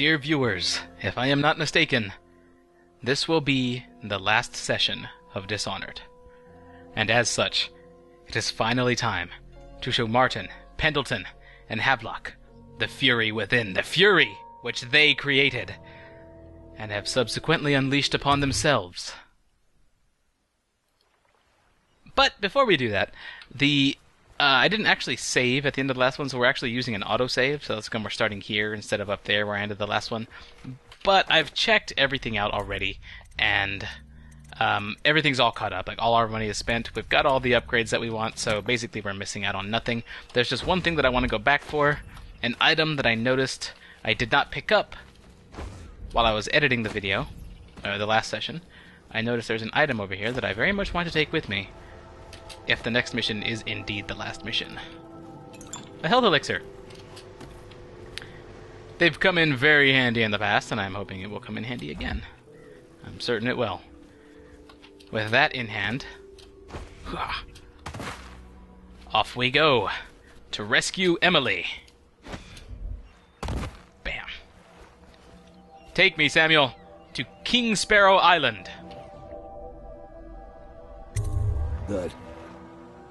Dear viewers, if I am not mistaken, this will be the last session of Dishonored. And as such, it is finally time to show Martin, Pendleton, and Havelock the fury within, the fury which they created, and have subsequently unleashed upon themselves. But before we do that, I didn't actually save at the end of the last one, so we're actually using an autosave, so that's when we're starting here instead of up there where I ended the last one. But I've checked everything out already, and everything's all caught up. Like, all our money is spent. We've got all the upgrades that we want, so basically we're missing out on nothing. There's just one thing that I want to go back for, an item that I noticed I did not pick up while I was editing the video, the last session. I noticed there's an item over here that I very much want to take with me, if the next mission is indeed the last mission. A health elixir. They've come in very handy in the past, and I'm hoping it will come in handy again. I'm certain it will. With that in hand, off we go to rescue Emily. Bam. Take me, Samuel, to Kingsparrow Island. Good.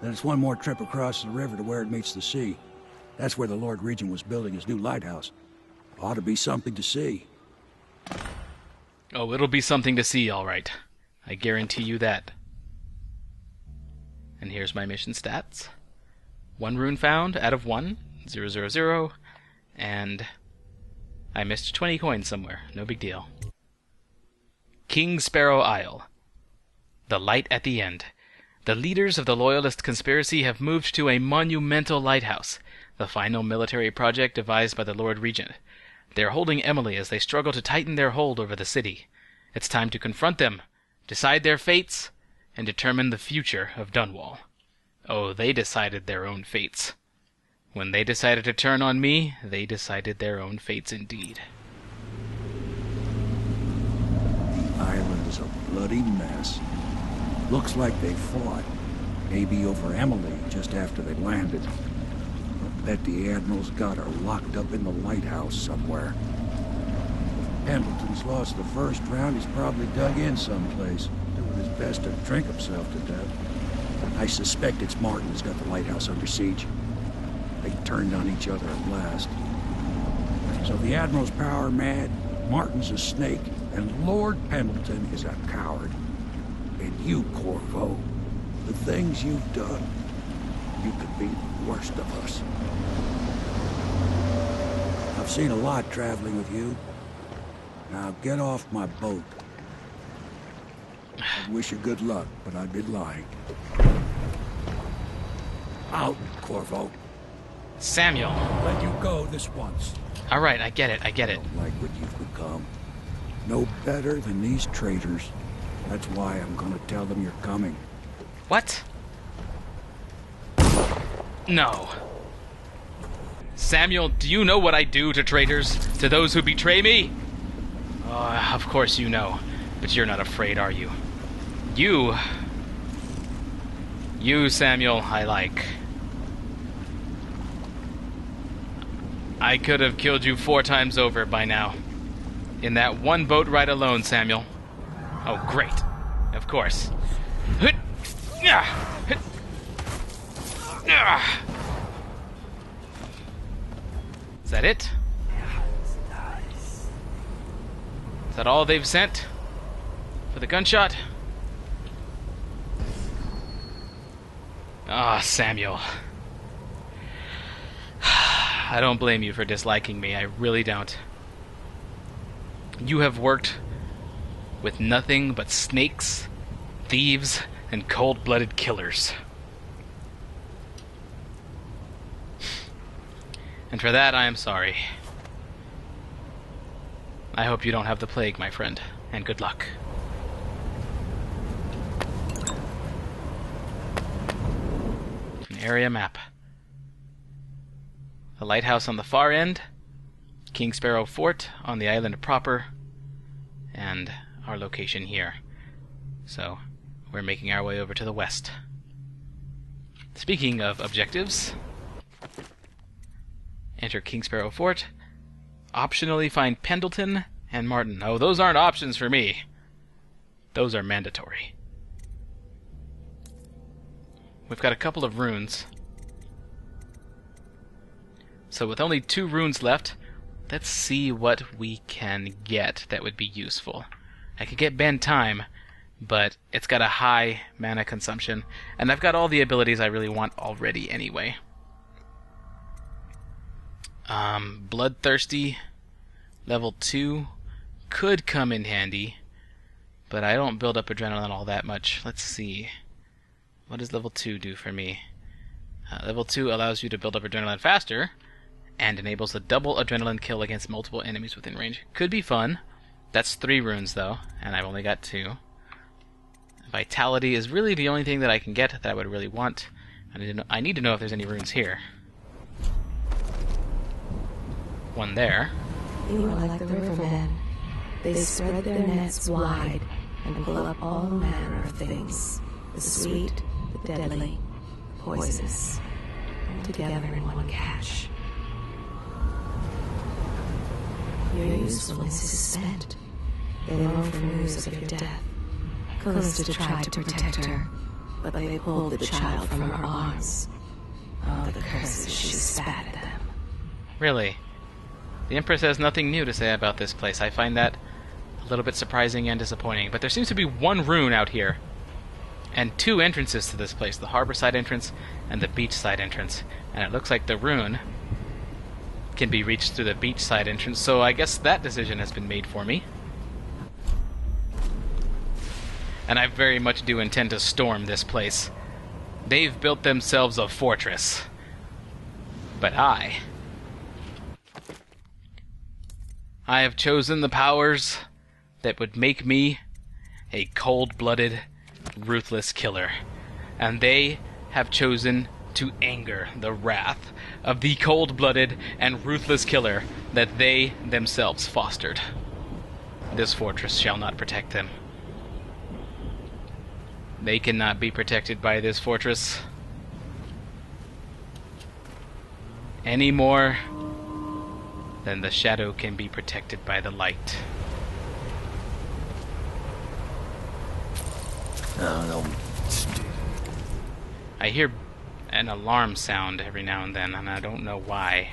Then it's one more trip across the river to where it meets the sea. That's where the Lord Regent was building his new lighthouse. Ought to be something to see. Oh, it'll be something to see, all right. I guarantee you that. And here's my mission stats. 1 rune found out of 1, 000, and I missed 20 coins somewhere. No big deal. Kingsparrow Isle. The light at the end. The leaders of the Loyalist conspiracy have moved to a monumental lighthouse, the final military project devised by the Lord Regent. They are holding Emily as they struggle to tighten their hold over the city. It's time to confront them, decide their fates, and determine the future of Dunwall. Oh, they decided their own fates. When they decided to turn on me, they decided their own fates indeed. The island is a bloody mess. Looks like they fought. Maybe over Emily just after they landed. I bet the Admiral's got her locked up in the lighthouse somewhere. If Pendleton's lost the first round, he's probably dug in someplace, doing his best to drink himself to death. I suspect it's Martin who's got the lighthouse under siege. They turned on each other at last. So the Admiral's power mad, Martin's a snake, and Lord Pendleton is a coward. And you, Corvo, the things you've done, you could be the worst of us. I've seen a lot traveling with you. Now get off my boat. I'd wish you good luck, but I'd be lying. Out, Corvo. Samuel. Let you go this once. All right, I get it, I get it. I don't like what you've become. No better than these traitors. That's why I'm gonna tell them you're coming. What? No. Samuel, do you know what I do to traitors? To those who betray me? Oh, of course you know. But you're not afraid, are you? You, Samuel, I like. I could have killed you 4 times over by now. In that one boat ride alone, Samuel. Oh, great. Of course. Is that it? Is that all they've sent? For the gunshot? Ah, Samuel. I don't blame you for disliking me. I really don't. You have worked with nothing but snakes, thieves, and cold-blooded killers. And for that, I am sorry. I hope you don't have the plague, my friend, and good luck. An area map. The lighthouse on the far end, Kingsparrow Fort on the island proper, and our location here. So, we're making our way over to the west. Speaking of objectives, enter Kingsparrow Fort, Optionally find Pendleton and Martin. Oh, those aren't options for me. Those are mandatory. We've got a couple of runes. So with only 2 runes left, let's see what we can get that would be useful. I could get Bend Time, but it's got a high mana consumption, and I've got all the abilities I really want already anyway. Bloodthirsty, level 2, could come in handy, but I don't build up adrenaline all that much. Let's see. What does level 2 do for me? Level 2 allows you to build up adrenaline faster, and enables a double adrenaline kill against multiple enemies within range. Could be fun. That's 3 runes though, and I've only got 2. Vitality is really the only thing that I can get that I would really want. I need to know if there's any runes here. One there. You are like the rivermen. They spread their nets wide and pull up all manner of things. The sweet, the deadly, the poisonous, all together in one catch. Your usefulness is spent. They long for news of your death. Callista tried to protect her, but they pulled the child from her arms. Oh, the curses she spat at them. Really? The Empress has nothing new to say about this place. I find that a little bit surprising and disappointing. But there seems to be 1 rune out here, and 2 entrances to this place, the harborside entrance and the beachside entrance. And it looks like the rune can be reached through the beachside entrance, so I guess that decision has been made for me. And I very much do intend to storm this place. They've built themselves a fortress. But I have chosen the powers that would make me a cold-blooded, ruthless killer. And they have chosen to anger the wrath of the cold-blooded and ruthless killer that they themselves fostered. This fortress shall not protect them. They cannot be protected by this fortress any more than the shadow can be protected by the light. I hear an alarm sound every now and then, and I don't know why.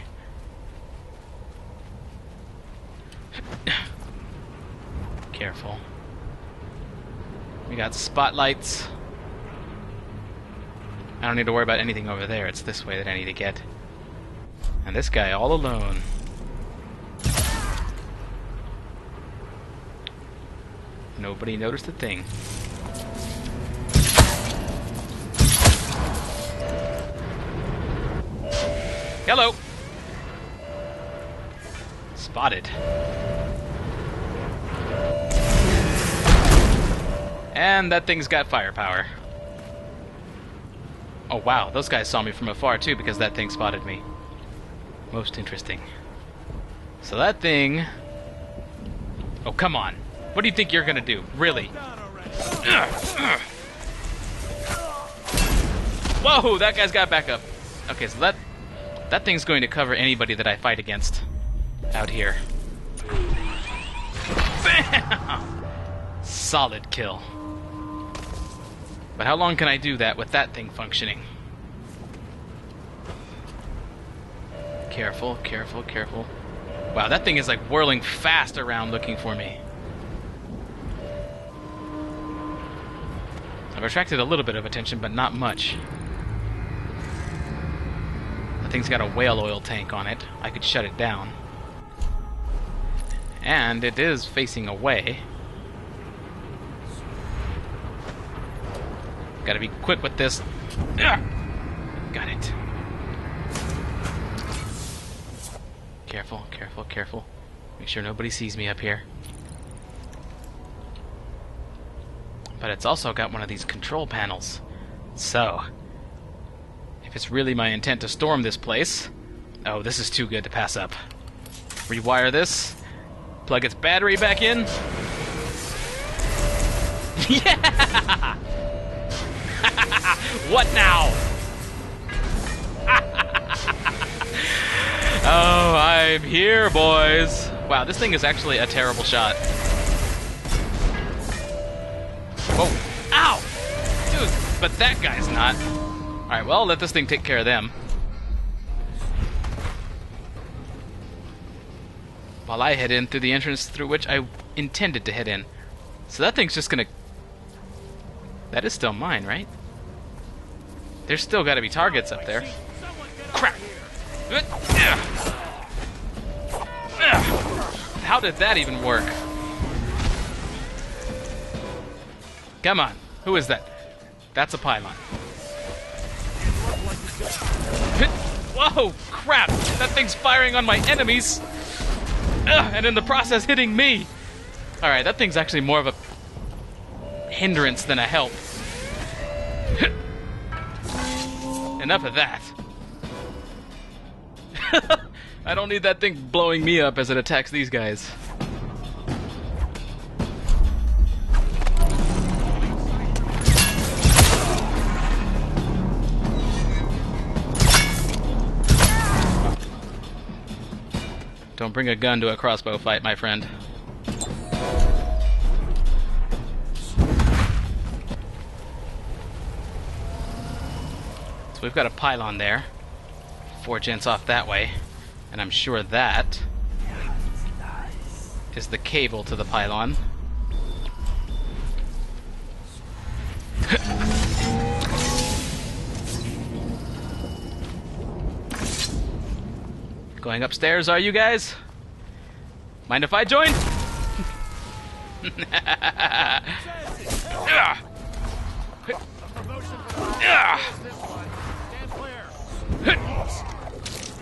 Careful. We got spotlights. I don't need to worry about anything over there. It's this way that I need to get. And this guy all alone. Nobody noticed a thing. Hello! Spotted. And that thing's got firepower. Oh wow, those guys saw me from afar too because that thing spotted me. Most interesting. So that thing... Oh, come on. What do you think you're gonna do? Really? Whoa, that guy's got back up. Okay, so that thing's going to cover anybody that I fight against out here. Bam! Solid kill. But how long can I do that with that thing functioning? Careful, careful, careful. Wow, that thing is like whirling fast around looking for me. I've attracted a little bit of attention, but not much. That thing's got a whale oil tank on it. I could shut it down. And it is facing away. Gotta be quick with this. Ugh. Got it. Careful, careful, careful. Make sure nobody sees me up here. But it's also got one of these control panels. So, if it's really my intent to storm this place... Oh, this is too good to pass up. Rewire this. Plug its battery back in. Yeah! What now? Oh, I'm here, boys. Wow, this thing is actually a terrible shot. Whoa. Ow! Dude, but that guy's not. Alright, well, let this thing take care of them. While I head in through the entrance through which I intended to head in. So that thing's just gonna... That is still mine, right? There's still gotta be targets up there. Crap! How did that even work? Come on. Who is that? That's a pylon. Whoa! Crap! That thing's firing on my enemies! And in the process hitting me! Alright, that thing's actually more of a hindrance than a help. Enough of that. I don't need that thing blowing me up as it attacks these guys. Don't bring a gun to a crossbow fight, my friend. So we've got a pylon there. 4 gents off that way. And I'm sure that is the cable to the pylon. Going upstairs, are you guys? Mind if I join?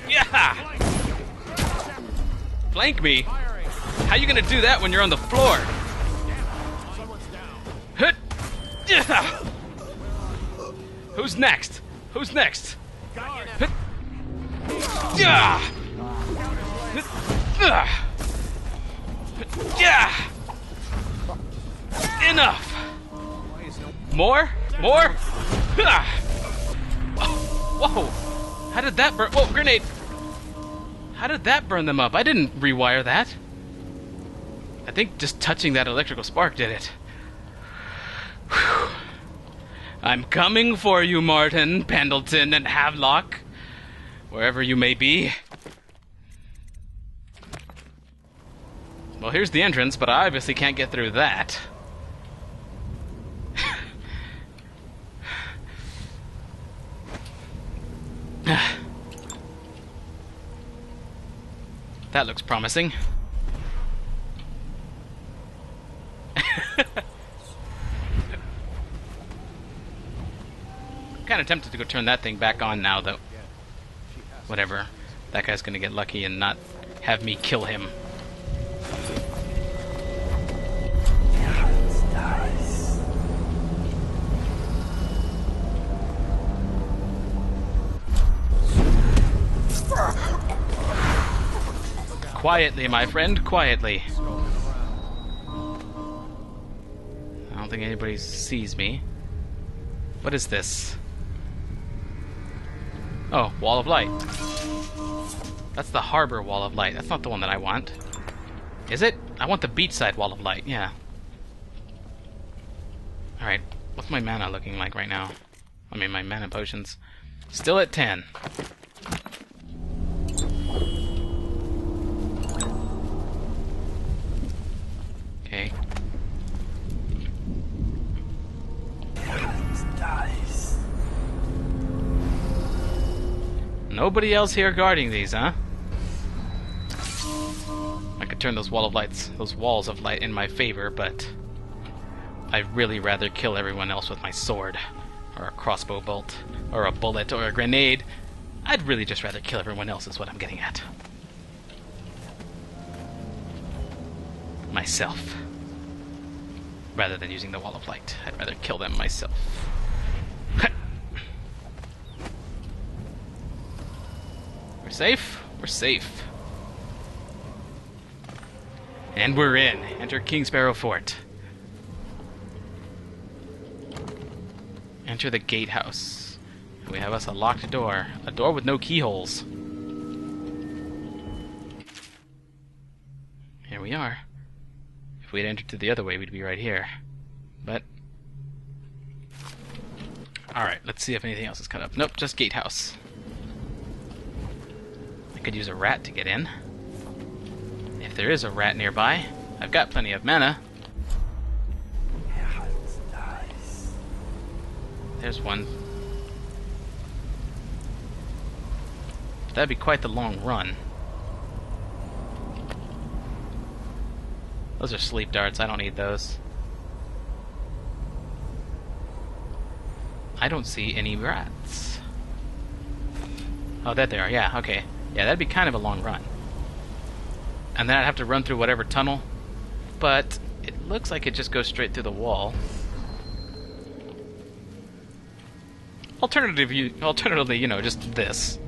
Yeah! Flank me? How you gonna do that when you're on the floor? Who's next? Who's next? Enough! More? More? Whoa! How did that burn? Whoa, grenade! How did that burn them up? I didn't rewire that. I think just touching that electrical spark did it. Whew. I'm coming for you, Martin, Pendleton, and Havelock. Wherever you may be. Well, here's the entrance, but I obviously can't get through that. That looks promising. I'm kind of tempted to go turn that thing back on now, though. Whatever. That guy's gonna get lucky and not have me kill him. Quietly, my friend, quietly. I don't think anybody sees me. What is this? Oh, wall of light. That's the harbor wall of light. That's not the one that I want. Is it? I want the beachside wall of light, yeah. Alright, what's my mana looking like right now? I mean, my mana potions. Still at 10. Okay. Nobody else here guarding these, huh? I could turn those walls of light in my favor, but I'd really rather kill everyone else with my sword, or a crossbow bolt, or a bullet, or a grenade. I'd really just rather kill everyone else is what I'm getting at. Myself. Rather than using the wall of light. I'd rather kill them myself. We're safe? We're safe. And we're in. Enter Kingsparrow Fort. Enter the gatehouse. We have us a locked door. A door with no keyholes. we are. If we had entered through the other way, we'd be right here. But... Alright, let's see if anything else is cut up. Nope, just gatehouse. I could use a rat to get in. If there is a rat nearby. I've got plenty of mana. There's one. That'd be quite the long run. Those are sleep darts. I don't need those. I don't see any rats. Oh, there they are. Yeah, okay. Yeah, that'd be kind of a long run. And then I'd have to run through whatever tunnel. But it looks like it just goes straight through the wall. Alternatively, you know, just this.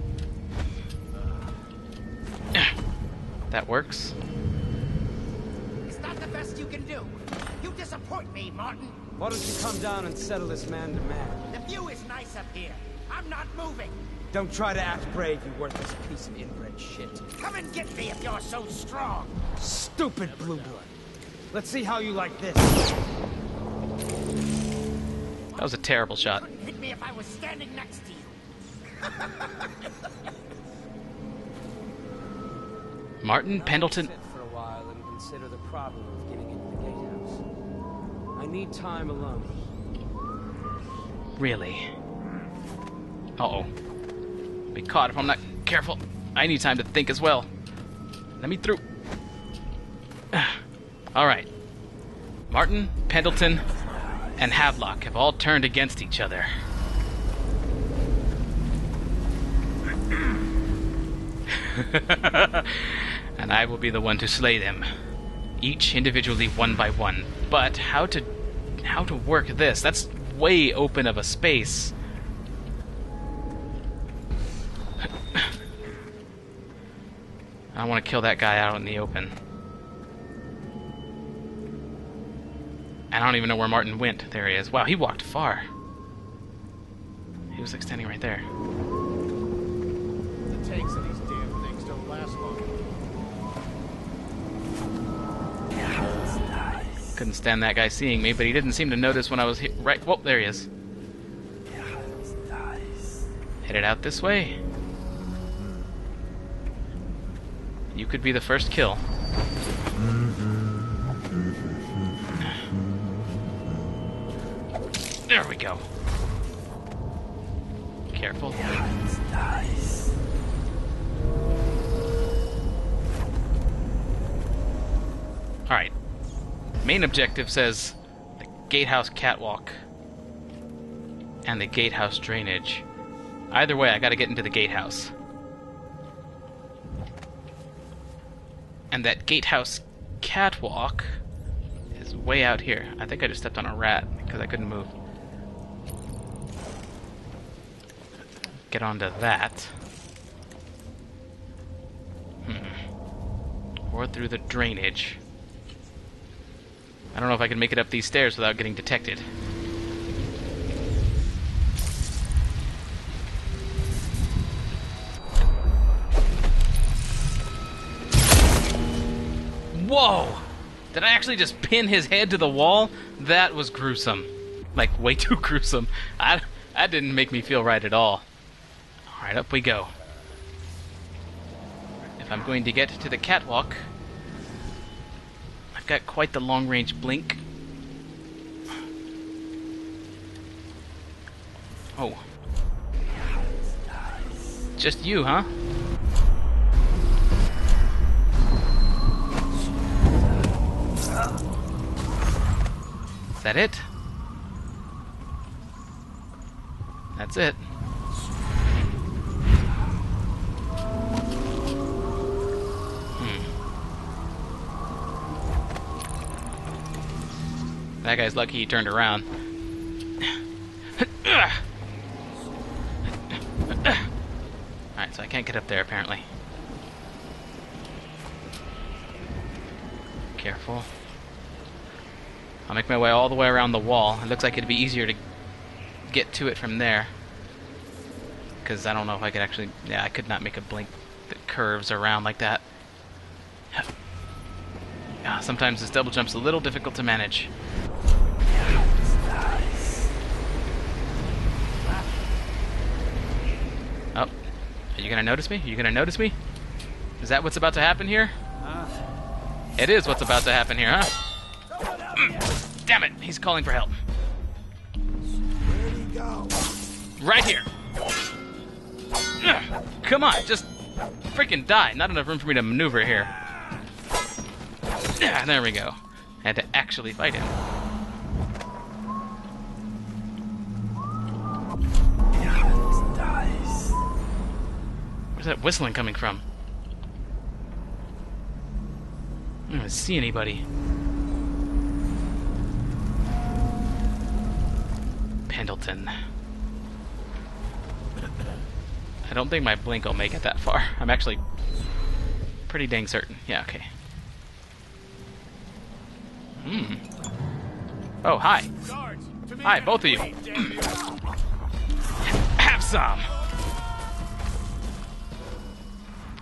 That works. It's not the best you can do. You disappoint me, Martin. Why don't you come down and settle this man to man? The view is nice up here. I'm not moving. Don't try to act brave, you worthless piece of inbred shit. Come and get me if you're so strong. Stupid blue blood. Let's see how you like this. That was a terrible shot. Couldn't hit me if I was standing next to you. Martin, Pendleton... Sit for a while and consider the problem of getting into the gatehouse. I need time alone. Really? Uh-oh. Be caught if I'm not careful. I need time to think as well. Let me through. Alright. Martin, Pendleton, and Havelock have all turned against each other. And I will be the one to slay them. Each individually, one by one. But how to work this? That's way open of a space. I want to kill that guy out in the open. And I don't even know where Martin went. There he is. Wow, he walked far. He was like standing right there. The tanks of these damn things don't last long. Couldn't stand that guy seeing me, but he didn't seem to notice when I was right. Whoa, there he is. Headed out this way. You could be the first kill. There we go. Careful. Alright. Main objective says the gatehouse catwalk and the gatehouse drainage. Either way, I gotta get into the gatehouse. And that gatehouse catwalk is way out here. I think I just stepped on a rat because I couldn't move. Get onto that. Or through the drainage. I don't know if I can make it up these stairs without getting detected. Whoa! Did I actually just pin his head to the wall? That was gruesome. Like, way too gruesome. That didn't make me feel right at all. Alright, up we go. If I'm going to get to the catwalk... I've got quite the long-range blink. Oh. Just you, huh? Is that it? That's it. That guy's lucky he turned around. Alright, so I can't get up there apparently. Careful. I'll make my way all the way around the wall. It looks like it'd be easier to get to it from there. Because I don't know if I could actually... Yeah, I could not make a blink that curves around like that. Sometimes this double jump's a little difficult to manage. Oh, are you gonna notice me? Are you gonna notice me? Is that what's about to happen here? It is what's about to happen here, huh? Damn it, he's calling for help. Where'd he go? Right here. Come on, just freaking die. Not enough room for me to maneuver here. There we go. I had to actually fight him. Where's that whistling coming from? I don't see anybody. Pendleton. I don't think my blink will make it that far. I'm actually pretty dang certain. Yeah, okay. Oh, hi. Hi, both of you. Have some.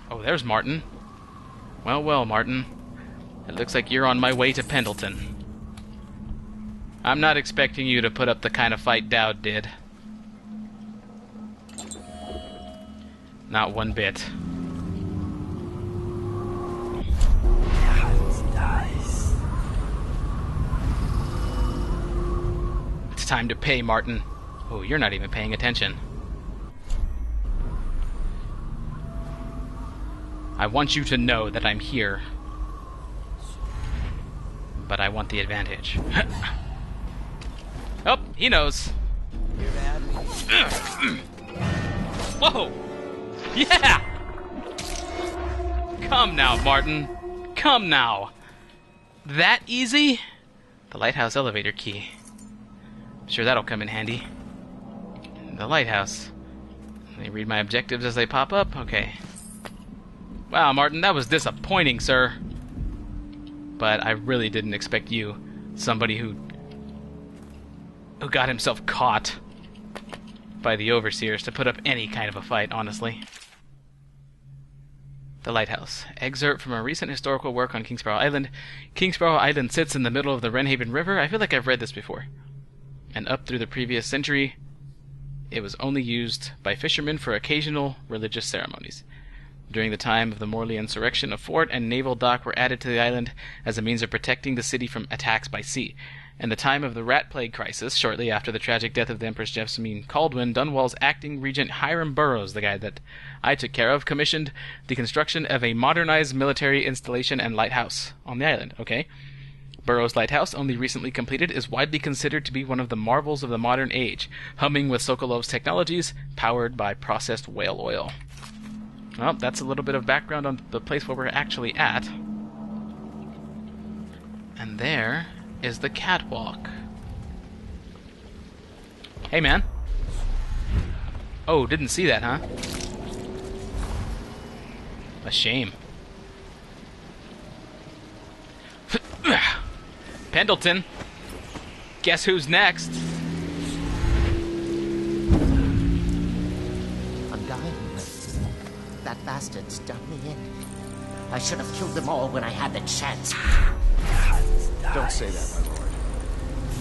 Oh, there's Martin. Well, well, Martin. It looks like you're on my way to Pendleton. I'm not expecting you to put up the kind of fight Dowd did. Not one bit. It's time to pay, Martin. Oh, you're not even paying attention. I want you to know that I'm here. But I want the advantage. Oh, he knows. Whoa! Yeah! Come now, Martin. Come now. That easy? The lighthouse elevator key. I'm sure that'll come in handy. The lighthouse. Let me read my objectives as they pop up. Okay. Wow, Martin, that was disappointing, sir. But I really didn't expect you, somebody who got himself caught by the overseers, to put up any kind of a fight, honestly. The Lighthouse. Excerpt from a recent historical work on Kingsparrow Island. Kingsparrow Island sits in the middle of the Wrenhaven River. I feel like I've read this before. And up through the previous century, it was only used by fishermen for occasional religious ceremonies. During the time of the Morley insurrection, a fort and naval dock were added to the island as a means of protecting the city from attacks by sea. In the time of the rat plague crisis, shortly after the tragic death of the Empress JESSAMINE KALDWIN, Dunwall's acting regent Hiram Burroughs, the guy that I took care of, commissioned the construction of a modernized military installation and lighthouse on the island. Okay. Burroughs' lighthouse, only recently completed, is widely considered to be one of the marvels of the modern age, humming with Sokolov's technologies, powered by processed whale oil. Well, that's a little bit of background on the place where we're actually at. And there is the catwalk. Hey, man. Oh, didn't see that, huh? A shame. Pendleton. Guess who's next? I'm dying. That bastard's done me in. I should have killed them all when I had the chance. Don't say that, my lord.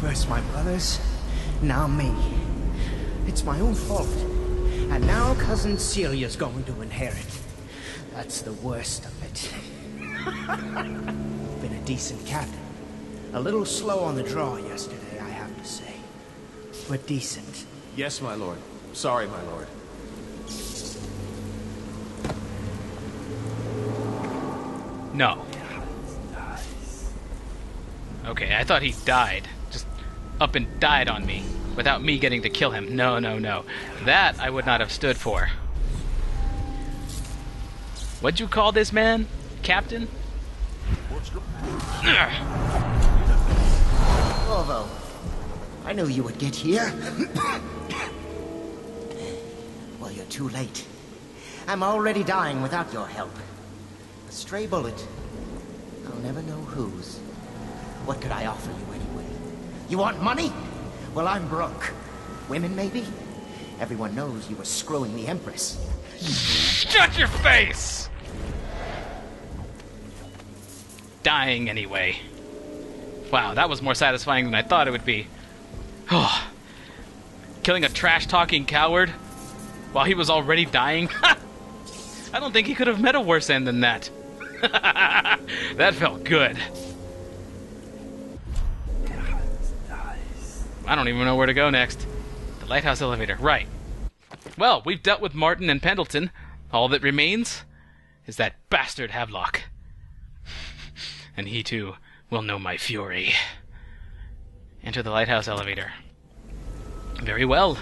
First my brothers, now me. It's my own fault. And now Cousin Celia's going to inherit. That's the worst of it. Been a decent captain. A little slow on the draw yesterday, I have to say. But decent. Yes, my lord. Sorry, my lord. No. Okay, I thought he died. Just up and died on me, without me getting to kill him. No, no, no. That I would not have stood for. What'd you call this man? Captain? Although, I knew you would get here. Well, you're too late. I'm already dying without your help. A stray bullet. I'll never know whose. What could I offer you anyway? You want money? Well, I'm broke. Women, maybe? Everyone knows you were screwing the Empress. Shut your face! Die. dying anyway. Wow, that was more satisfying than I thought it would be. Oh, killing a trash-talking coward while he was already dying? I don't think he could have met a worse end than that. That felt good. I don't even know where to go next. The lighthouse elevator, right. Well, we've dealt with Martin and Pendleton. All that remains is that bastard Havelock. And he too will know my fury. Enter the lighthouse elevator. Very well.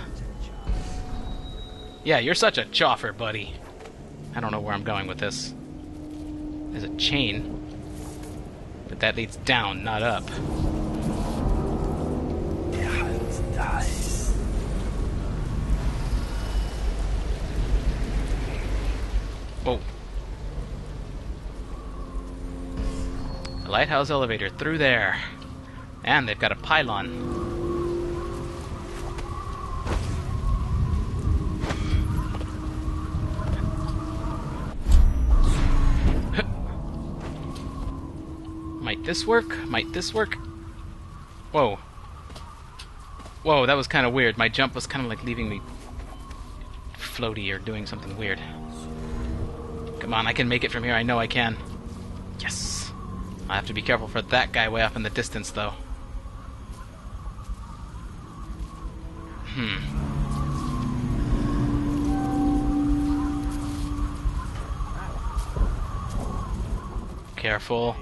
Yeah, you're such a choffer, buddy. I don't know where I'm going with this. There's a chain. But that leads down, not up. Whoa. A lighthouse elevator through there. And they've got a pylon. Might this work? Might this work? Whoa. Whoa, that was kind of weird. My jump was kind of like leaving me floaty or doing something weird. Come on, I can make it from here. I know I can. Yes. I have to be careful for that guy way off in the distance, though. Careful.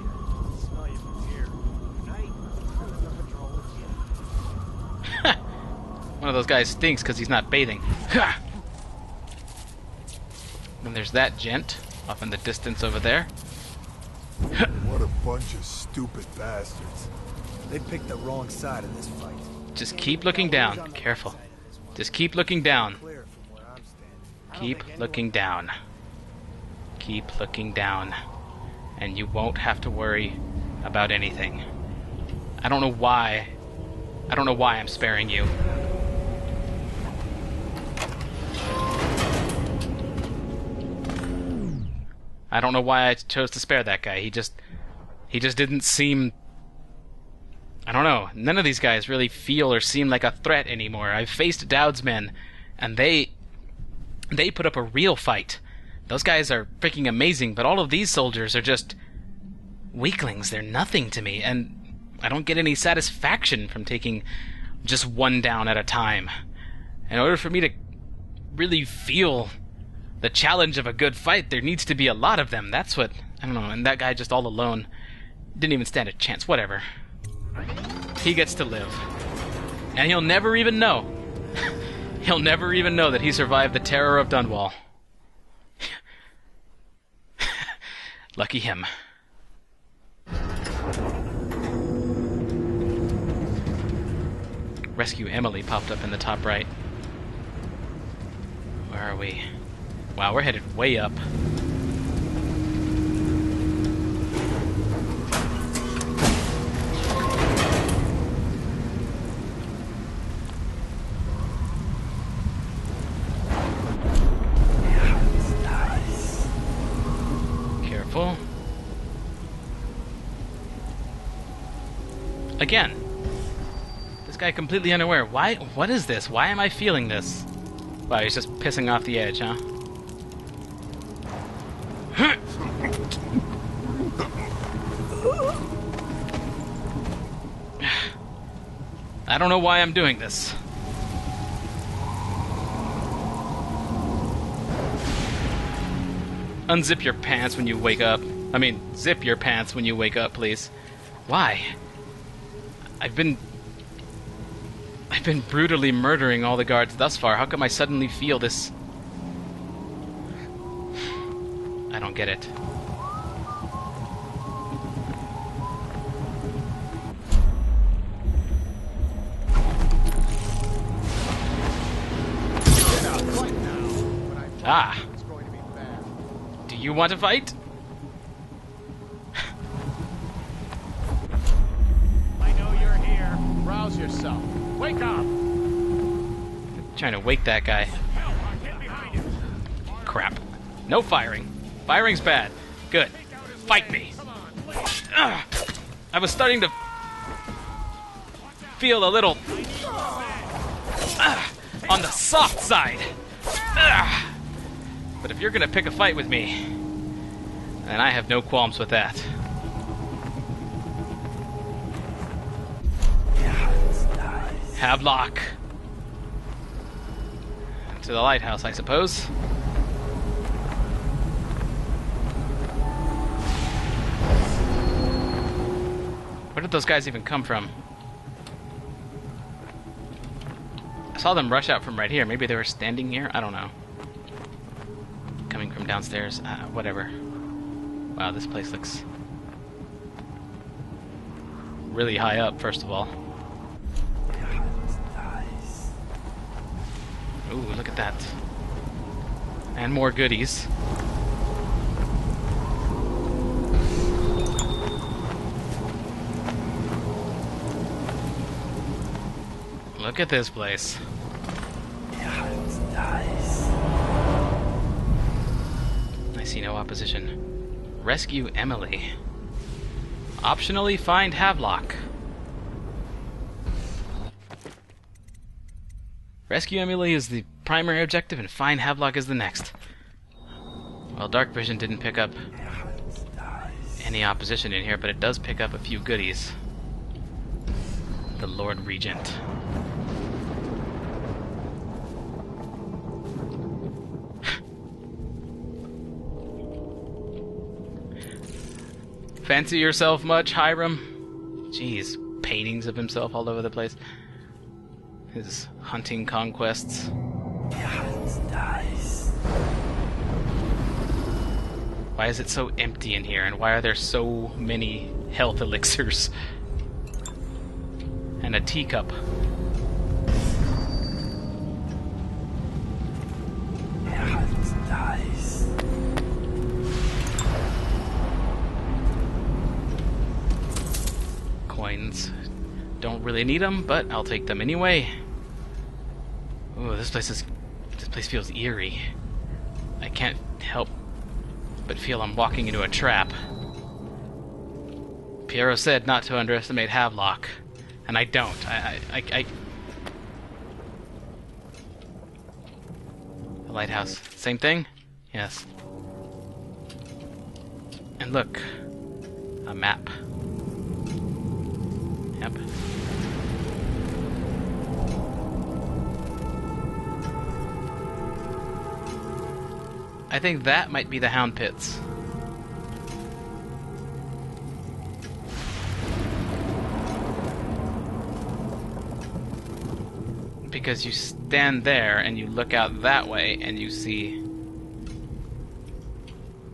One of those guys stinks because he's not bathing. And there's that gent off in the distance over there. What a bunch of stupid bastards. They picked the wrong side of this fight. Just keep looking down. Careful. Just keep looking down. Keep looking down. Keep looking down. And you won't have to worry about anything. I don't know why. I don't know why I'm sparing you. I don't know why I chose to spare that guy. He just didn't seem... I don't know. None of these guys really feel or seem like a threat anymore. I've faced Dowd's men, and they put up a real fight. Those guys are freaking amazing, but all of these soldiers are just weaklings. They're nothing to me, and I don't get any satisfaction from taking just one down at a time. In order for me to really feel the challenge of a good fight, there needs to be a lot of them. That's what... I don't know, and that guy just all alone didn't even stand a chance. Whatever. He gets to live. And he'll never even know. He'll never even know that he survived the terror of Dunwall. Lucky him. Rescue Emily popped up in the top right. Where are we? Wow, we're headed way up. Careful. Again. This guy completely unaware. Why? What is this? Why am I feeling this? Wow, he's just pissing off the edge, huh? I don't know why I'm doing this. Unzip your pants when you wake up. I mean, zip your pants when you wake up, please. Why? I've been brutally murdering all the guards thus far. How come I suddenly feel this? I don't get it. Ah. Do you want to fight? I know you're here. Rouse yourself. Wake up! Trying to wake that guy. Crap. No firing. Firing's bad. Good. Fight me. I was starting to feel a little on the soft side. But if you're gonna pick a fight with me, then I have no qualms with that. Havelock. To the lighthouse, I suppose. Where did those guys even come from? I saw them rush out from right here. Maybe they were standing here? I don't know. Coming from downstairs. Whatever. Wow, this place looks really high up, first of all. Ooh, look at that. And more goodies. Look at this place. I see no opposition. Rescue Emily. Optionally find Havelock. Rescue Emily is the primary objective, and find Havelock is the next. Well, Dark Vision didn't pick up any opposition in here, but it does pick up a few goodies. The Lord Regent. Fancy yourself much, Hiram? Jeez, paintings of himself all over the place. His hunting conquests. Why is it so empty in here, and why are there so many health elixirs? And a teacup. Coins. Don't really need them, but I'll take them anyway. Ooh, this place feels eerie. I can't help but feel I'm walking into a trap. Piero said not to underestimate Havelock, and I don't. The lighthouse. Same thing? Yes. And look, a map. Yep. I think that might be the Hound Pits. Because you stand there and you look out that way and you see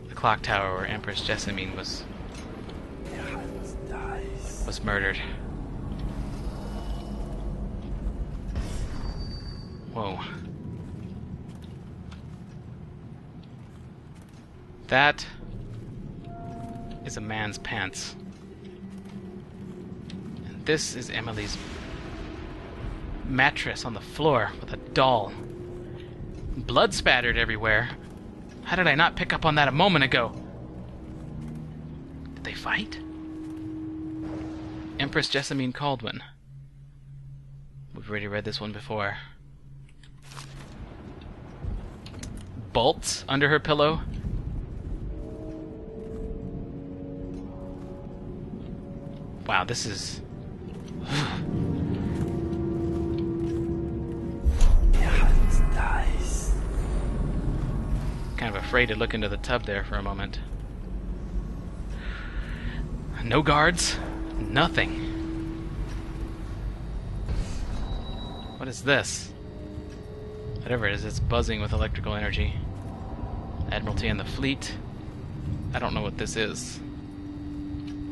the clock tower where Empress JESSAMINE was murdered. Whoa. That is a man's pants. And this is Emily's mattress on the floor with a doll. Blood spattered everywhere. How did I not pick up on that a moment ago? Did they fight? Empress JESSAMINE KALDWIN. We've already read this one before. Bolts under her pillow. Wow, this is... kind of afraid to look into the tub there for a moment. No guards. Nothing. What is this? Whatever it is, it's buzzing with electrical energy. Admiralty and the fleet. I don't know what this is.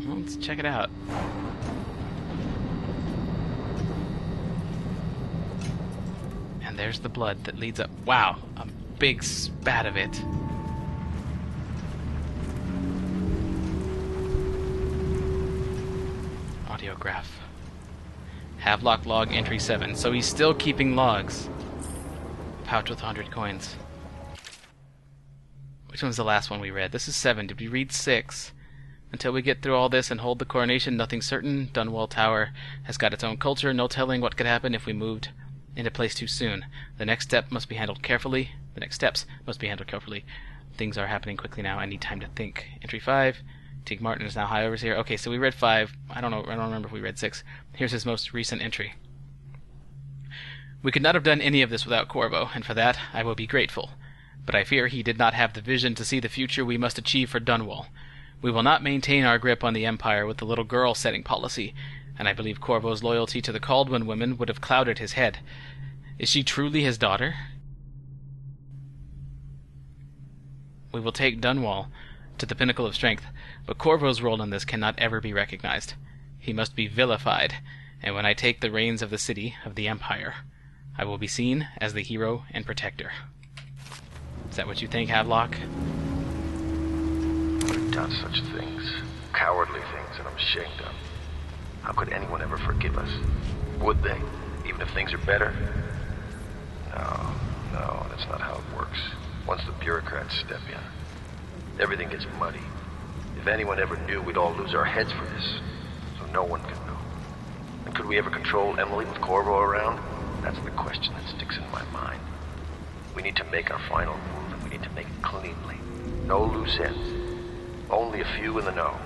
Well, let's check it out. And there's the blood that leads up. Wow, a big spat of it. Audiograph. Havelock log entry 7. So he's still keeping logs. Pouch with 100 coins. Which one's the last one we read? This is 7. Did we read 6? Until we get through all this and hold the coronation, nothing's certain. Dunwall Tower has got its own culture, no telling what could happen if we moved into place too soon. The next steps must be handled carefully. Things are happening quickly now. I need time to think. Entry 5. Teague Martin is now high overs here. Okay, so we read 5. I don't remember if we read 6. Here's his most recent entry. We could not have done any of this without Corvo, and for that I will be grateful. But I fear he did not have the vision to see the future we must achieve for Dunwall. We will not maintain our grip on the Empire with the little girl setting policy, and I believe Corvo's loyalty to the KALDWIN women would have clouded his head. Is she truly his daughter? We will take Dunwall to the pinnacle of strength, but Corvo's role in this cannot ever be recognized. He must be vilified, and when I take the reins of the city, of the Empire, I will be seen as the hero and protector. Is that what you think, Havelock? We've done such things. Cowardly things that I'm ashamed of. How could anyone ever forgive us? Would they? Even if things are better? No, that's not how it works. Once the bureaucrats step in, everything gets muddy. If anyone ever knew, we'd all lose our heads for this. So no one could know. And could we ever control Emily with Corvo around? That's the question that sticks in my mind. We need to make our final move, and we need to make it cleanly. No loose ends. Only a few in the know.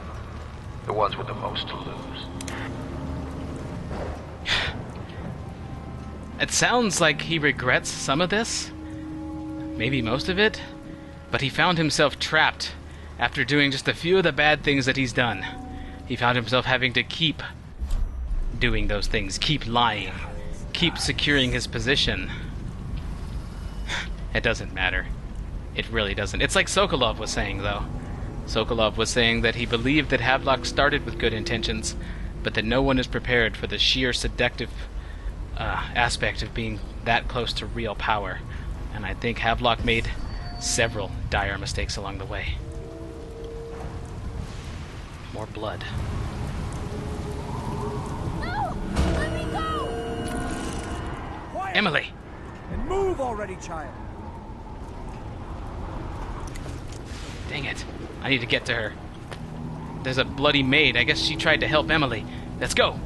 The ones with the most to lose. It sounds like he regrets some of this. Maybe most of it. But he found himself trapped after doing just a few of the bad things that he's done. He found himself having to keep doing those things. Keep lying. Keep securing his position. It doesn't matter. It really doesn't. It's like Sokolov was saying, though. Sokolov was saying that he believed that Havelock started with good intentions, but that no one is prepared for the sheer seductive aspect of being that close to real power. And I think Havelock made several dire mistakes along the way. More blood. No! Let me go! Quiet! Emily! And move already, child! Dang it. I need to get to her. There's a bloody maid. I guess she tried to help Emily. Let's go!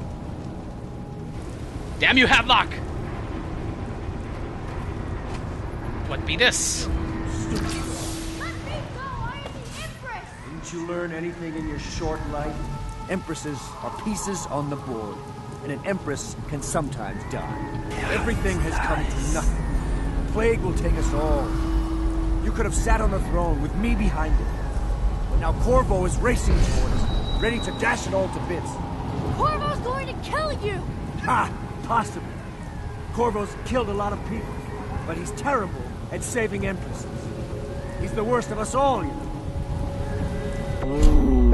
Damn you, Havelock! What be this? Let me go! I am the Empress! Didn't you learn anything in your short life? Empresses are pieces on the board, and an empress can sometimes die. Everything has come to nothing. The plague will take us all. You could have sat on the throne with me behind it. But now Corvo is racing toward us, ready to dash it all to bits. Corvo's going to kill you! Ha! Possibly. Corvo's killed a lot of people, but he's terrible at saving empresses. He's the worst of us all, you know.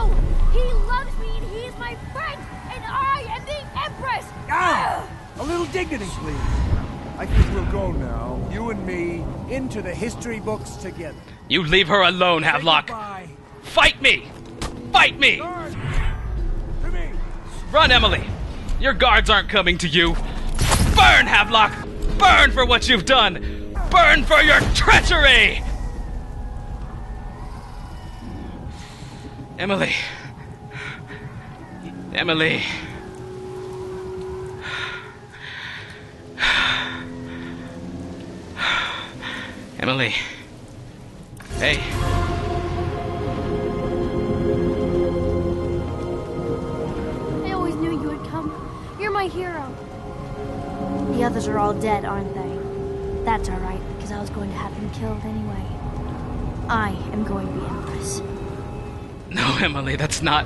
Oh, he loves me and he is my friend, and I am the Empress! Ah! A little dignity, please. I think we'll go now, you and me, into the history books together. You leave her alone, Havelock! Goodbye. Fight me! Fight me! Guards! To me! Run, Emily! Your guards aren't coming to you! Burn, Havelock! Burn for what you've done! Burn for your treachery! Emily. Emily. Emily. Hey. I always knew you would come. You're my hero. The others are all dead, aren't they? That's alright, because I was going to have them killed anyway. I am going to be Empress. No, Emily, that's not...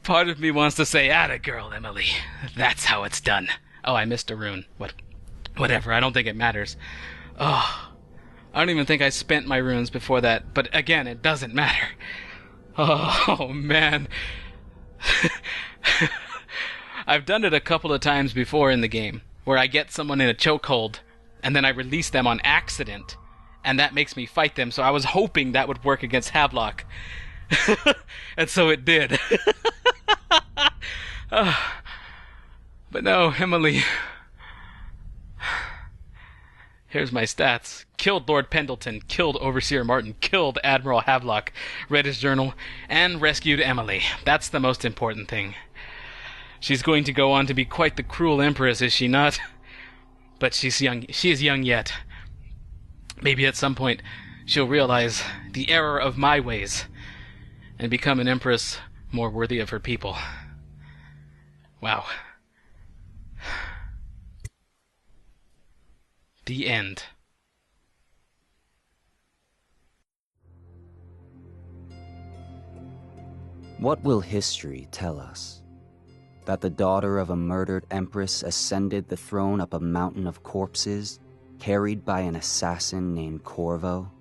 Part of me wants to say, atta girl, Emily. That's how it's done. Oh, I missed a rune. Whatever, I don't think it matters. Oh, I don't even think I spent my runes before that, but again, it doesn't matter. Oh, man. I've done it a couple of times before in the game, where I get someone in a chokehold, and then I release them on accident, and that makes me fight them, so I was hoping that would work against Havelock. And so it did. But no, Emily. Here's my stats. Killed Lord Pendleton, killed Overseer Martin, killed Admiral Havelock, read his journal, and rescued Emily. That's the most important thing. She's going to go on to be quite the cruel Empress, is she not? But she's young. She is young yet. Maybe at some point she'll realize the error of my ways and become an Empress more worthy of her people. Wow. The end. What will history tell us? That the daughter of a murdered empress ascended the throne up a mountain of corpses, carried by an assassin named Corvo?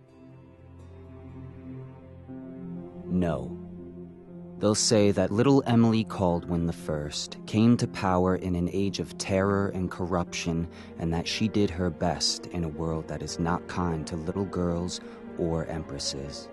No. They'll say that little Emily Kaldwin I came to power in an age of terror and corruption, and that she did her best in a world that is not kind to little girls or empresses.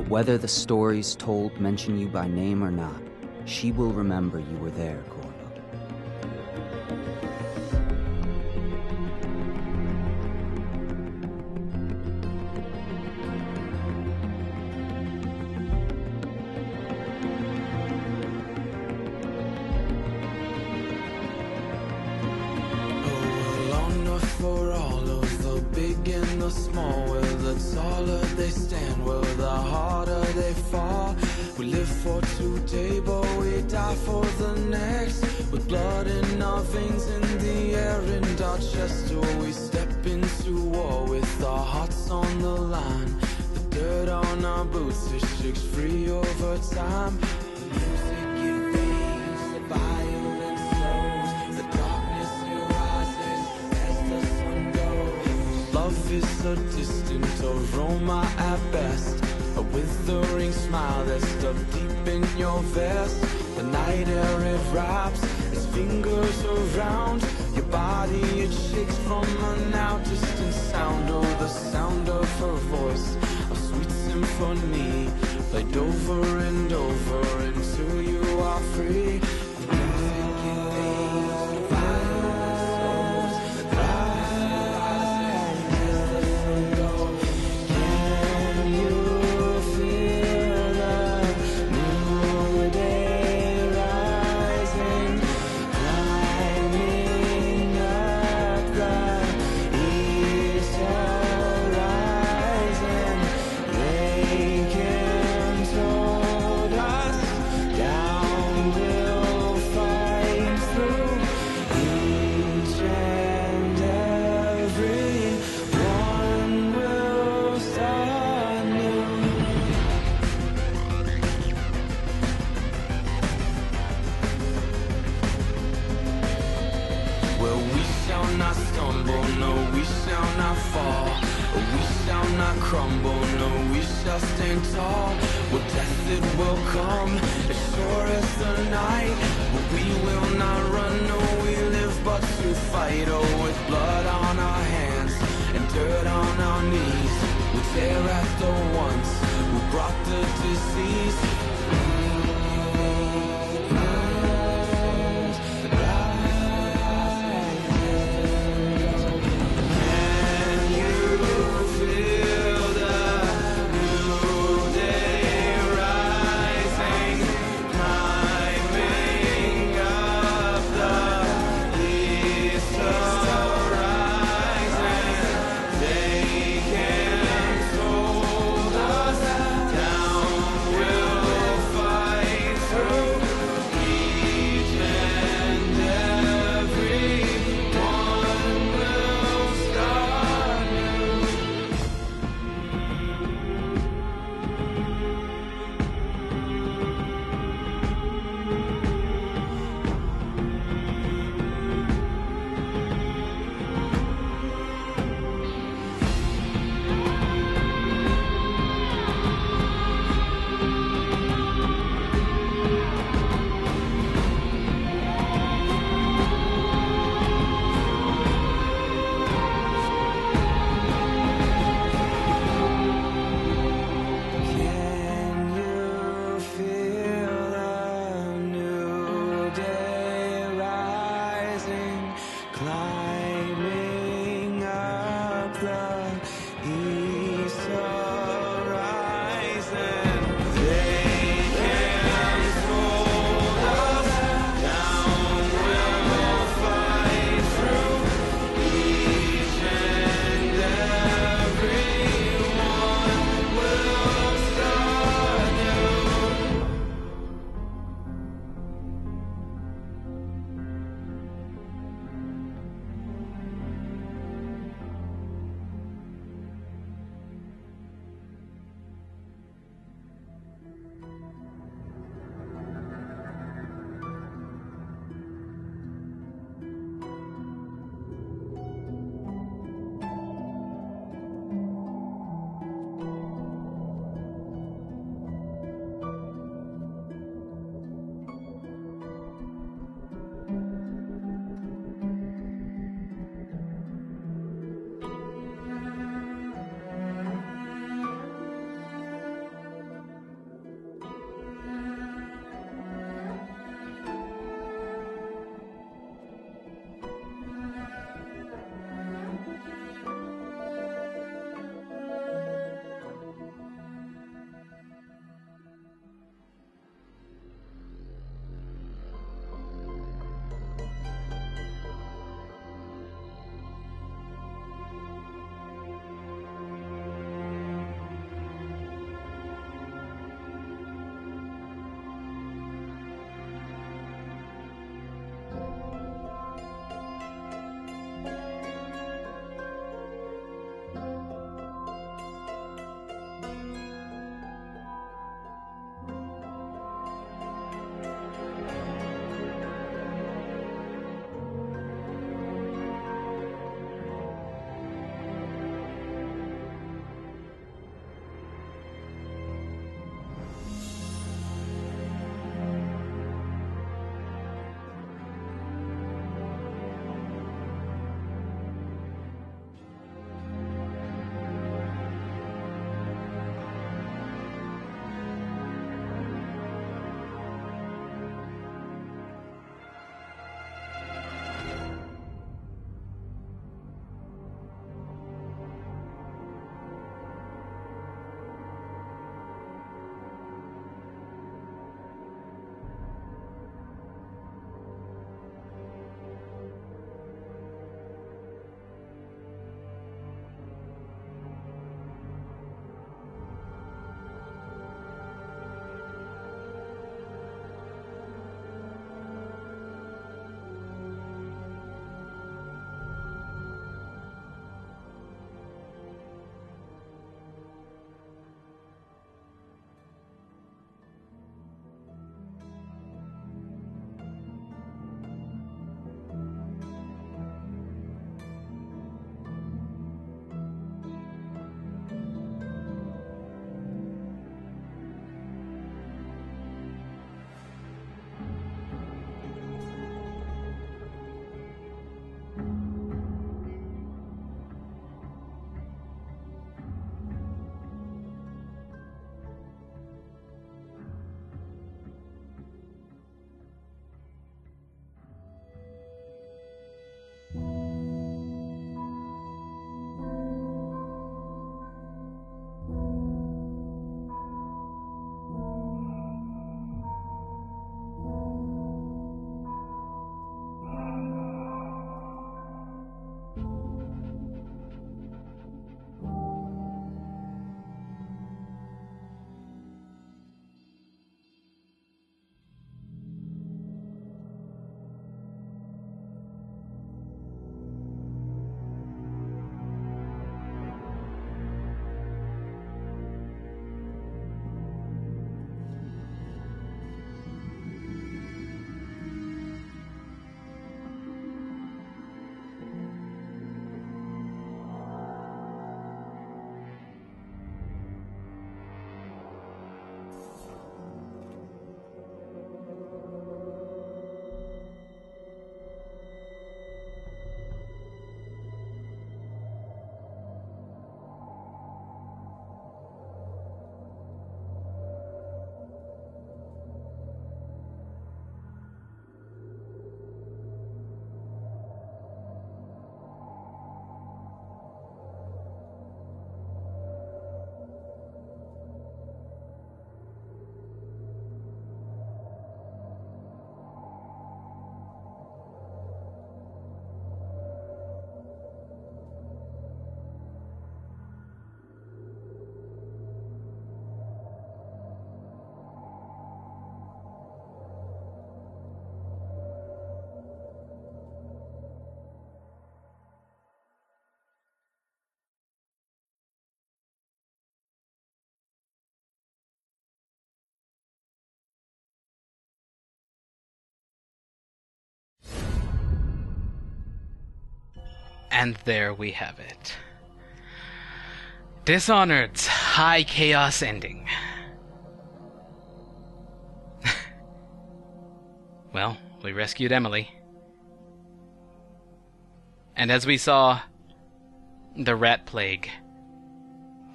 Whether the stories told mention you by name or not, she will remember you were there, Corvo. For all of the big and the small, where the taller they stand, where the harder they fall. We live for today, but we die for the next. With blood in our veins, in the air, and our chest, oh, we step into war with our hearts on the line. The dirt on our boots, it shakes free over time. The music it fades, the violence slows, the darkness it rises as the sun goes. Love is a distant aroma at best, a withering smile that's stuck deep in your vest. The night air it wraps its fingers around your body, it shakes from a now distant sound. Oh, the sound of her voice, a sweet symphony, played over and over until you are free. The music it fades, the violence slows, the darkness rises as the sun goes. Can you feel the new day rising, climbing up the east horizon? They can told us down we'll fight through each and every one will start new. Well, we shall not stumble, no, we shall not fall. We shall not crumble, no, we shall stand tall. Well, death it will come, as sure as the night. But we will not run, no, we live but to fight. Oh, with blood on our hands and dirt on our knees, we tear at the ones who brought the disease. Will And there we have it. Dishonored's high chaos ending. Well, we rescued Emily. And as we saw, the rat plague,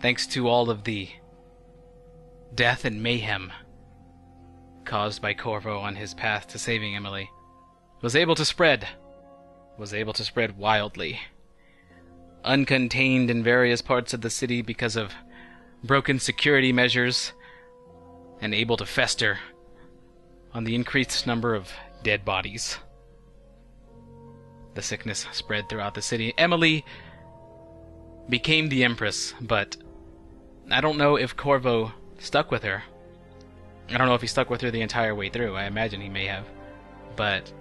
thanks to all of the death and mayhem caused by Corvo on his path to saving Emily, was able to spread wildly. Uncontained in various parts of the city because of broken security measures, and able to fester on the increased number of dead bodies. The sickness spread throughout the city. Emily became the Empress, but I don't know if Corvo stuck with her. I don't know if he stuck with her the entire way through. I imagine he may have. But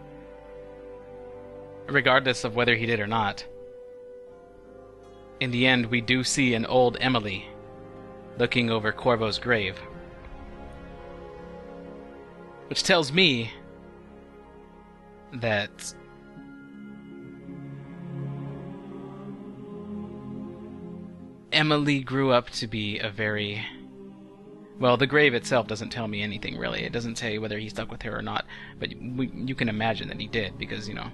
regardless of whether he did or not, in the end we do see an old Emily looking over Corvo's grave. Which tells me that Emily grew up to be a very... Well, the grave itself doesn't tell me anything, really. It doesn't say whether he stuck with her or not, but you can imagine that he did, because, you know,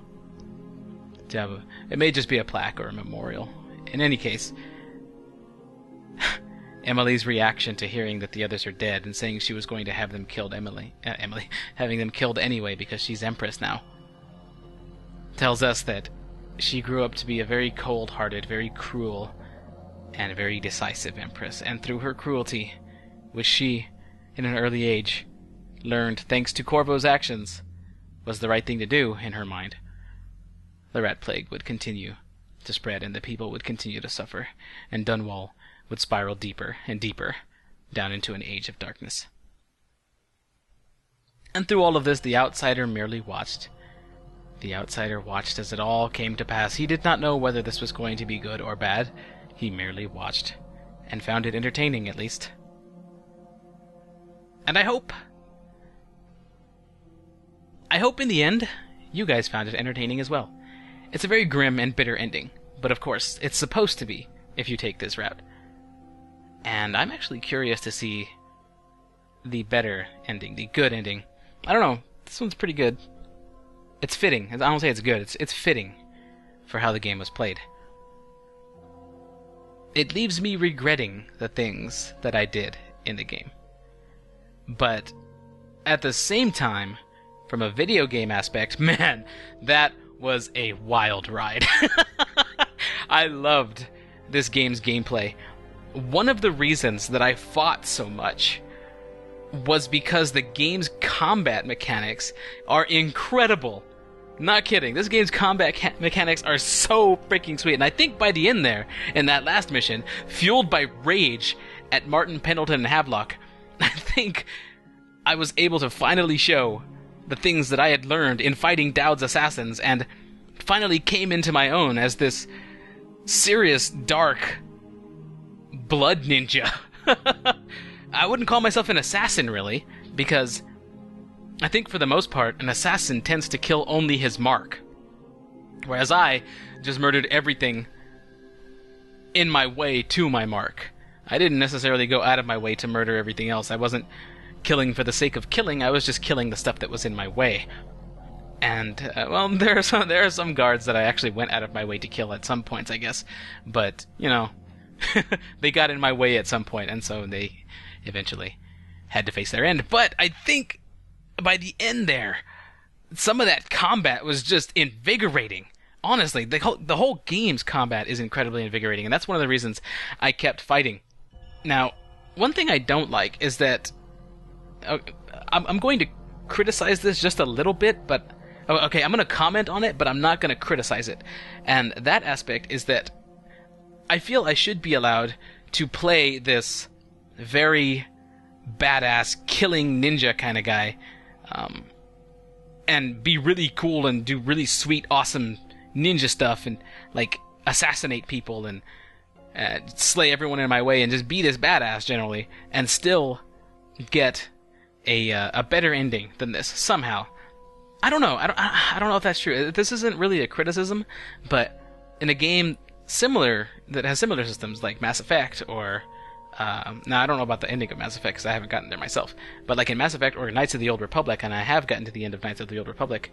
it may just be a plaque or a memorial. In any case, Emily's reaction to hearing that the others are dead and saying she was going to have them killed having them killed anyway because she's Empress now, tells us that she grew up to be a very cold-hearted, very cruel, and very decisive Empress, and through her cruelty, which she, in an early age, learned, thanks to Corvo's actions, was the right thing to do in her mind, the rat plague would continue to spread and the people would continue to suffer, and Dunwall would spiral deeper and deeper down into an age of darkness. And through all of this, the outsider merely watched. The outsider watched as it all came to pass. He did not know whether this was going to be good or bad. He merely watched, and found it entertaining, at least. And I hope in the end, you guys found it entertaining as well. It's a very grim and bitter ending, but of course, it's supposed to be, if you take this route. And I'm actually curious to see the better ending, the good ending. I don't know, this one's pretty good. It's fitting. I don't say it's good, it's fitting for how the game was played. It leaves me regretting the things that I did in the game. But at the same time, from a video game aspect, man, that was a wild ride. I loved this game's gameplay. One of the reasons that I fought so much was because the game's combat mechanics are incredible. Not kidding. This game's combat mechanics are so freaking sweet. And I think by the end there, in that last mission, fueled by rage at Martin, Pendleton, and Havelock, I think I was able to finally show the things that I had learned in fighting Dowd's assassins, and finally came into my own as this serious, dark, blood ninja. I wouldn't call myself an assassin, really, because I think for the most part, an assassin tends to kill only his mark. Whereas I just murdered everything in my way to my mark. I didn't necessarily go out of my way to murder everything else. I wasn't killing for the sake of killing, I was just killing the stuff that was in my way. And, well, there are some guards that I actually went out of my way to kill at some points, I guess. But, you know, they got in my way at some point, and so they eventually had to face their end. But I think by the end there, some of that combat was just invigorating. Honestly, the whole game's combat is incredibly invigorating, and that's one of the reasons I kept fighting. Now, one thing I don't like is that... I'm going to criticize this just a little bit, but... Okay, I'm going to comment on it, but I'm not going to criticize it. And that aspect is that I feel I should be allowed to play this very badass, killing ninja kind of guy, and be really cool and do really sweet, awesome ninja stuff and, like, assassinate people and slay everyone in my way and just be this badass, generally, and still get a better ending than this, somehow. I don't know. I don't know if that's true. This isn't really a criticism, but in a game that has similar systems like Mass Effect or now I don't know about the ending of Mass Effect because I haven't gotten there myself, but like in Mass Effect or Knights of the Old Republic, and I have gotten to the end of Knights of the Old Republic,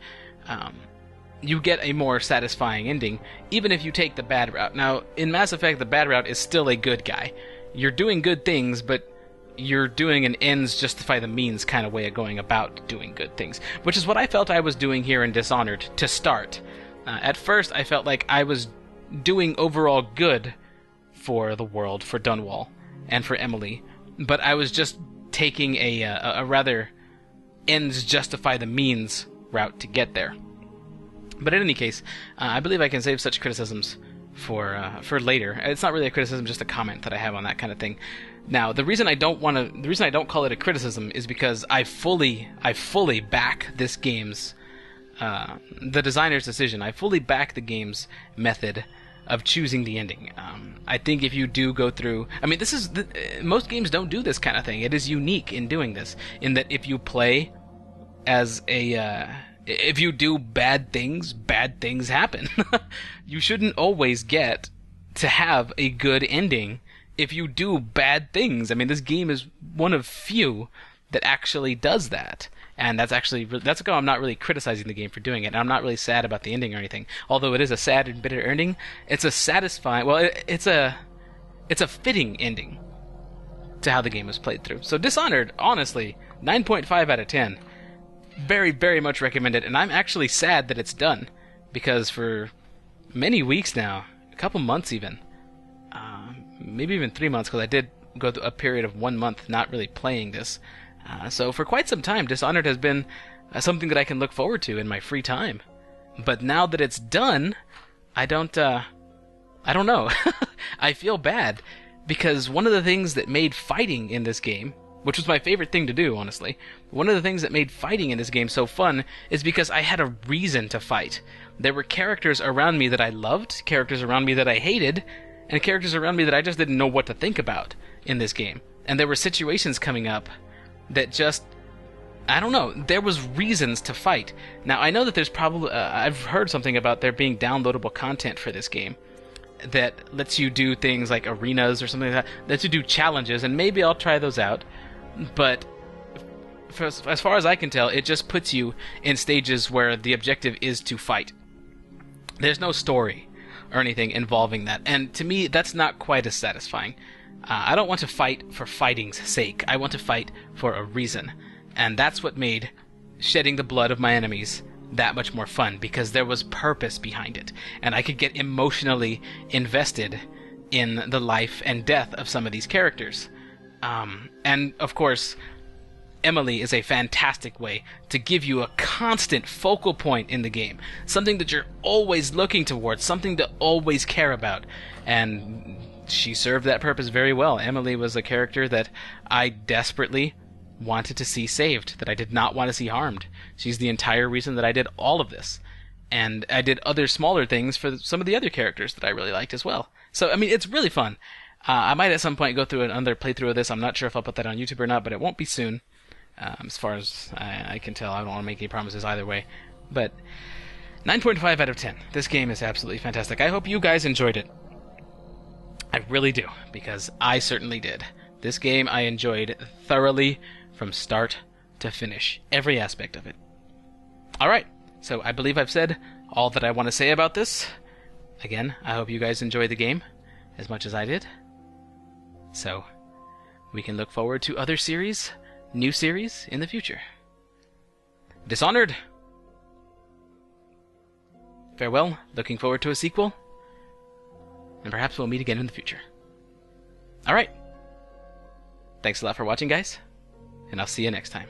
you get a more satisfying ending even if you take the bad route. Now in Mass Effect, the bad route is still a good guy. You're doing good things, but you're doing an ends justify the means kind of way of going about doing good things, which is what I felt I was doing here in Dishonored to start. At first, I felt like I was doing overall good for the world, for Dunwall, and for Emily, but I was just taking a rather ends justify the means route to get there. But in any case, I believe I can save such criticisms for later. It's not really a criticism, just a comment that I have on that kind of thing. Now, the reason I don't call it a criticism is because I fully back this game's the designer's decision. I fully back the game's method of choosing the ending. I think if you do go through, I mean, most games don't do this kind of thing. It is unique in doing this, in that if you play as if you do bad things happen. You shouldn't always get to have a good ending if you do bad things. I mean, this game is one of few that actually does that. And that's how I'm not really criticizing the game for doing it. And I'm not really sad about the ending or anything. Although it is a sad and bitter ending, it's a satisfying, well, it's a fitting ending to how the game was played through. So Dishonored, honestly, 9.5 out of 10. Very, very much recommend it. And I'm actually sad that it's done, because for many weeks now, a couple months even, maybe even 3 months, because I did go through a period of 1 month not really playing this. So for quite some time, Dishonored has been something that I can look forward to in my free time. But now that it's done, I don't know. I feel bad, because one of the things that made fighting in this game, which was my favorite thing to do, honestly, one of the things that made fighting in this game so fun is because I had a reason to fight. There were characters around me that I loved, characters around me that I hated, and characters around me that I just didn't know what to think about in this game. And there were situations coming up that just, I don't know, there was reasons to fight. Now, I know that there's probably, I've heard something about there being downloadable content for this game that lets you do things like arenas or something like that, lets you do challenges, and maybe I'll try those out. But as far as I can tell, it just puts you in stages where the objective is to fight. There's no story or anything involving that, and to me, that's not quite as satisfying. I don't want to fight for fighting's sake. I want to fight for a reason. And that's what made shedding the blood of my enemies that much more fun, because there was purpose behind it. And I could get emotionally invested in the life and death of some of these characters. And, of course, Emily is a fantastic way to give you a constant focal point in the game. Something that you're always looking towards, something to always care about. And she served that purpose very well. Emily was a character that I desperately wanted to see saved, that I did not want to see harmed. She's the entire reason that I did all of this. And I did other smaller things for some of the other characters that I really liked as well. So, I mean, it's really fun. I might at some point go through another playthrough of this. I'm not sure if I'll put that on YouTube or not, but it won't be soon. As far as I can tell, I don't want to make any promises either way. But 9.5 out of 10. This game is absolutely fantastic. I hope you guys enjoyed it. I really do, because I certainly did. This game I enjoyed thoroughly from start to finish. Every aspect of it. Alright, so I believe I've said all that I want to say about this. Again, I hope you guys enjoyed the game as much as I did. So, we can look forward to other series, new series, in the future. Dishonored! Farewell, looking forward to a sequel. And perhaps we'll meet again in the future. Alright. Thanks a lot for watching, guys. And I'll see you next time.